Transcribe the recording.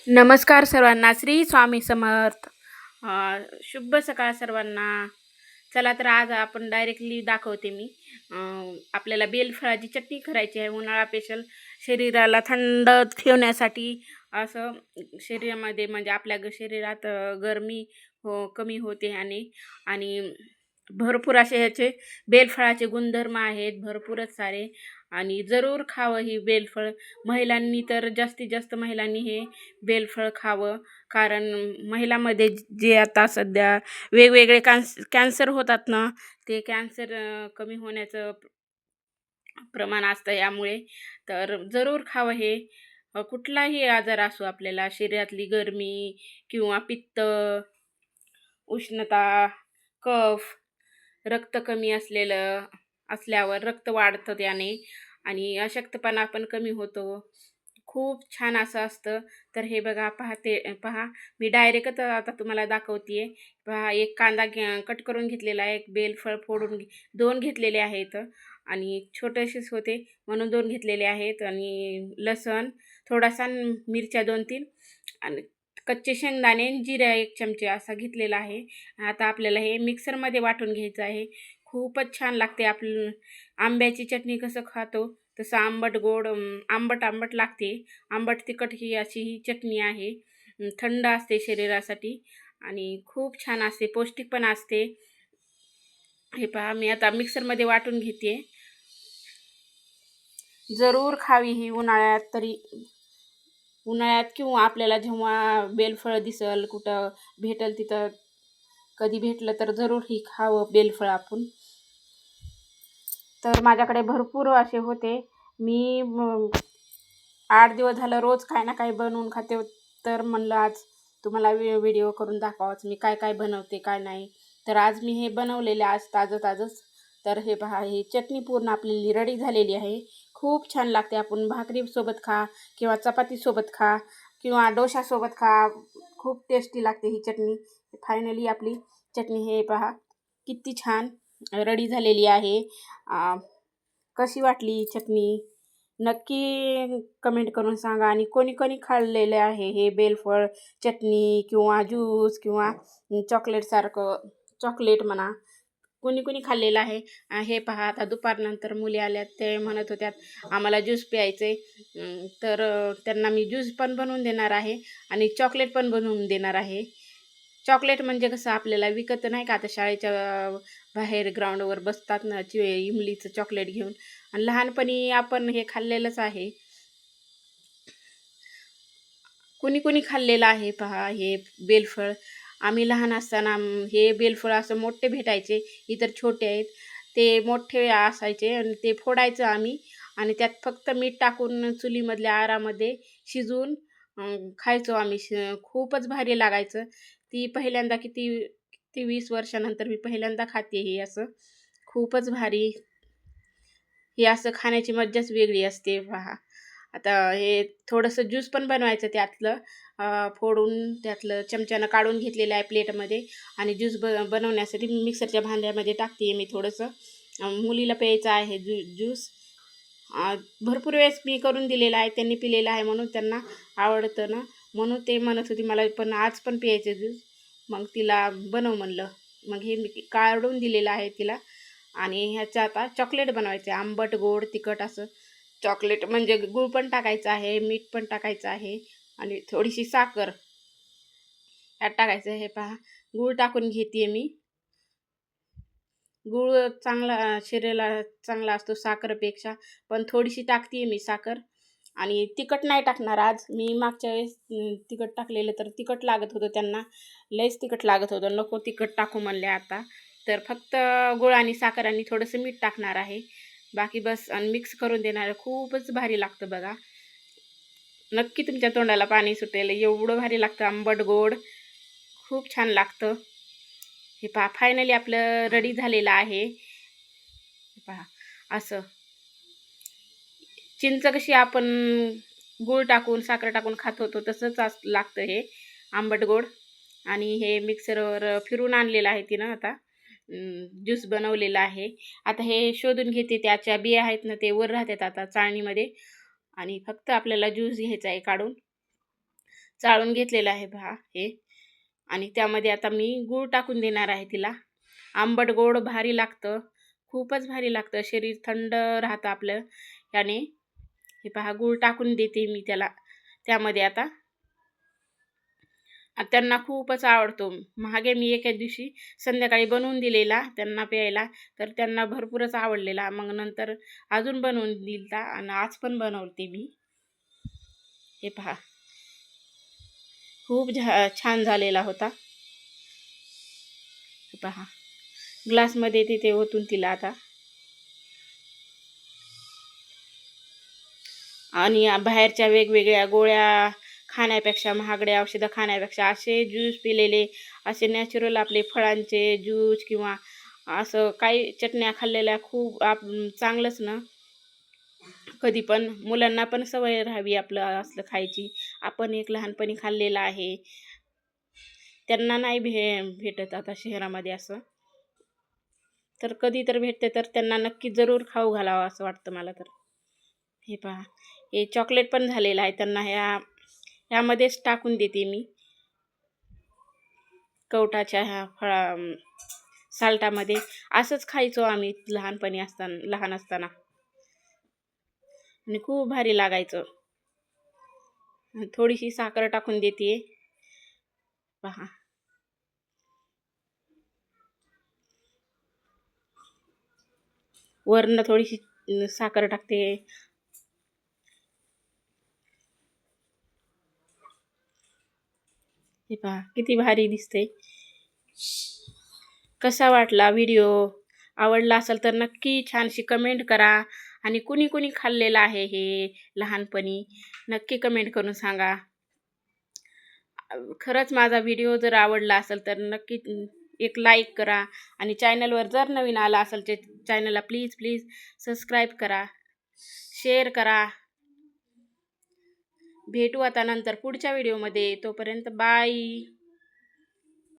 नमस्कार सर्वांना, श्री स्वामी समर्थ. शुभ सकाळ सर्वांना. चला तर आज आपण डायरेक्टली दाखवते मी. आपल्याला बेलफळाची चटणी करायची आहे उन्हाळा स्पेशल. शरीराला थंड ठेवण्यासाठी असं शरीरामध्ये म्हणजे आपल्या शरीरात गरमी कमी होते आणि भरपूर असे ह्याचे बेलफळाचे गुणधर्म आहेत, भरपूरच सारे. आणि जरूर खावं ही बेलफळ. महिलांनी तर जास्तीत जास्त महिलांनी हे बेलफळ खावं. कारण महिलांमध्ये जे आता सध्या वेगवेगळे कॅन्सर होतात ना, ते कॅन्सर कमी होण्याचं प्रमाण असतं यामुळे. तर जरूर खावं हे. कुठलाही आजार असो, आपल्याला शरीरातली गरमी किंवा पित्त, उष्णता, कफ, रक्त कमी असल्यावर रक्त वाढतं त्याने आणि अशक्तपणा पण कमी होतो. खूप छान असं असतं. तर हे बघा, पहा, मी डायरेक्टच आता तुम्हाला दाखवते. पहा, एक कांदा कट करून घेतलेला आहे, एक बेलफळ फोडून 2 घेतलेले आहेत आणि छोटेसेच होते म्हणून 2 घेतलेले आहेत. आणि लसण थोडासा, मिरच्या 2-3 आणि कच्चे शेंगदाणे, जिरा 1 चमचे असा घेतलेला आहे. आता आपल्याला हे मिक्सरमध्ये वाटून घ्यायचं आहे. खूपच छान लागते. आंब्याची चटणी कसं खातो तसं आंबट गोड, आंबट आंबट लागते. आंबट तिखट ही अशी ही चटणी आहे. थंड असते शरीरासाठी आणि खूप छान असते, पौष्टिक पण असते. हे पहा, मी आता मिक्सरमध्ये वाटून घेते. जरूर खावी ही उन्हाळ्यात किंवा आपल्याला जेव्हा बेलफळ दिसल, कुठं भेटल तिथं, कधी भेटलं तर जरूर ही खावं बेलफळ आपण. तर माझ्याकडे भरपूर असे होते. मी 8 दिवस झालं रोज काही ना काही बनवून खाते. तर म्हणलं आज तुम्हाला व्हिडिओ करून दाखवाच मी काय काय बनवते काय नाही. तर आज मी हे बनवलेले आज ताजंच. तर हे पहा, ही चटणी पूर्ण आपली रेडी झालेली आहे. खूप छान लागते. आपण भाकरीसोबत खा किंवा चपातीसोबत खा किंवा डोशासोबत खा. खूप टेस्टी लागते ही चटणी. फायनली आपली चटणी हे पहा किती छान रेडी झालेली आहे. कशी वाटली चटणी नक्की कमेंट करून सांगा. आणि कोणी कोणी खाल्लेले आहे हे बेलफळ चटणी किंवा ज्यूस किंवा चॉकलेट म्हणा, कोणी कोणी खाल्लेलं आहे. हे पहा, आता दुपारनंतर मुली आल्यात, ते म्हणत होत्यात आम्हाला ज्यूस प्यायचे. तर त्यांना मी ज्यूस पण बनवून देणार आहे आणि चॉकलेट पण बनवून देणार आहे. चॉकलेट म्हणजे कसं आपल्याला विकत नाही का, आता शाळेच्या बाहेर ग्राउंडवर बसतात ना इमलीचं चॉकलेट घेऊन, आणि लहानपणी आपण हे खाल्लेलंच आहे. कुणी कुणी खाल्लेलं आहे पहा हे बेलफळ. आम्ही लहान असताना हे बेलफळ असं मोठे भेटायचे, इतर छोटे आहेत. ते मोठे असायचे आणि ते फोडायचं आम्ही आणि त्यात फक्त मीठ टाकून चुलीमधल्या आरामध्ये शिजवून खायचो आम्ही. खूपच भारी लागायचं. ती पहिल्यांदा किती किती 20 वर्षानंतर मी पहिल्यांदा खाते हे असं. खूपच भारी. हे असं खाण्याची मज्जाच वेगळी असते पहा. आता हे थोडंसं ज्यूस पण बनवायचं त्यातलं, फोडून त्यातलं चमच्यानं काढून घेतलेलं आहे प्लेटमध्ये. आणि ज्यूस बनवण्यासाठी मिक्सरच्या भांड्यामध्ये टाकते मी थोडंसं. मुलीला प्यायचं आहे ज्यूस. भरपूर वेळेस मी करून दिलेला आहे, त्यांनी पिलेलं आहे म्हणून त्यांना आवडतं ना, म्हणून ते म्हणत होती मला पण आज पण प्यायचं ज्यूस. मग तिला बनव म्हणलं. मग हे मी काढून दिलेलं आहे तिला. आणि ह्याचं आता चॉकलेट बनवायचं आहे, आंबट गोड तिखट असं. चॉकलेट म्हणजे गूळ पण टाकायचं आहे, मीठ पण टाकायचं आहे आणि थोडीशी साखर यात टाकायचं. हे पहा, गूळ टाकून घेते मी. गूळ चांगला शरीराला चांगला असतो साखरेपेक्षा, पण थोडीशी टाकते मी साखर. आणि तिखट नाही टाकणार आज मी. मागच्या वेळेस तिखट टाकलेलं तर तिखट लागत होतं त्यांना, लयच तिखट लागत होतं, नको तिखट टाकू म्हणले आता. तर फक्त गूळ आणि साखर आणि थोडंसं मीठ टाकणार आहे, बाकी बस. आणि मिक्स करून देणार आहे. खूपच भारी लागतं बघा. नक्की तुमच्या तोंडाला पाणी सुटेल, एवढं भारी लागतं, आंबट गोड खूप छान लागतं. हे पहा, फायनली आपलं रेडी झालेलं आहे. पहा असं. चिंच कशी आपण गूळ टाकून साखर टाकून खात होतो तसंच लागतं हे आंबट गोड. आणि हे मिक्सरवर फिरून आणलेलं आहे तिनं आता. ज्यूस बनवलेला आहे. आता हे शोधून घेते, त्याच्या बिया आहेत ना ते वर राहतात आता चाळणीमध्ये. आणि फक्त आपल्याला ज्यूस घ्यायचा आहे काढून. चाळून घेतलेलं आहे पहा हे. आणि त्यामध्ये आता मी गूळ टाकून देणार आहे तिला. आंबट गोड भारी लागतं, खूपच भारी लागतं, शरीर थंड राहतं आपलं याने. हे पहा गूळ टाकून देते मी त्यामध्ये आता. त्यांना खूपच आवडतो. मागे मी एके दिवशी संध्याकाळी बनवून दिलेला त्यांना प्यायला, तर त्यांना भरपूरच आवडलेला. मग नंतर अजून बनवून दिलता आणि आज पण बनवते मी. हे पहा खूप छान झालेला होता. हे पहा ग्लासमध्ये तिथे ओतून तिला आता. आणि बाहेरच्या वेगवेगळ्या गोळ्या खाण्यापेक्षा, महागड्या औषधं खाण्यापेक्षा असे ज्यूस पिलेले, असे नॅचरल आपले फळांचे ज्यूस किंवा असं काही चटण्या खाल्लेल्या खूप चांगलंच ना. कधी पण मुलांना पण सवय राहावी आपलं असलं खायची. आपण एक लहानपणी खाल्लेलं आहे, त्यांना नाही भेटत आता शहरामध्ये असं. तर कधी तर भेटते तर त्यांना नक्की जरूर खाऊ घालावं असं वाटतं मला तर. हे पहा हे चॉकलेट पण झालेलं आहे, त्यांना ह्यामध्येच टाकून देते मी, कवटाच्या ह्या साल्टामध्ये. असंच खायचो आम्ही लहान असताना आणि खूप भारी लागायचं. थोडीशी साखर टाकून देते पहा. वरनं थोडीशी साखर टाकते. हे पहा किती भारी दिसते. कसा वाटला व्हिडिओ? आवडला असेल तर नक्की छानशी कमेंट करा. आणि कुणी कुणी खाल्लेलं आहे हे लहानपणी नक्की कमेंट करून सांगा. खरंच माझा व्हिडिओ जर आवडला असेल तर नक्की एक लाईक करा. आणि चॅनलवर जर नवीन आला असेल तर चॅनलला प्लीज प्लीज सबस्क्राईब करा, शेअर करा. भेटू आता नंतर पुढच्या व्हिडिओमध्ये. तोपर्यंत बाय.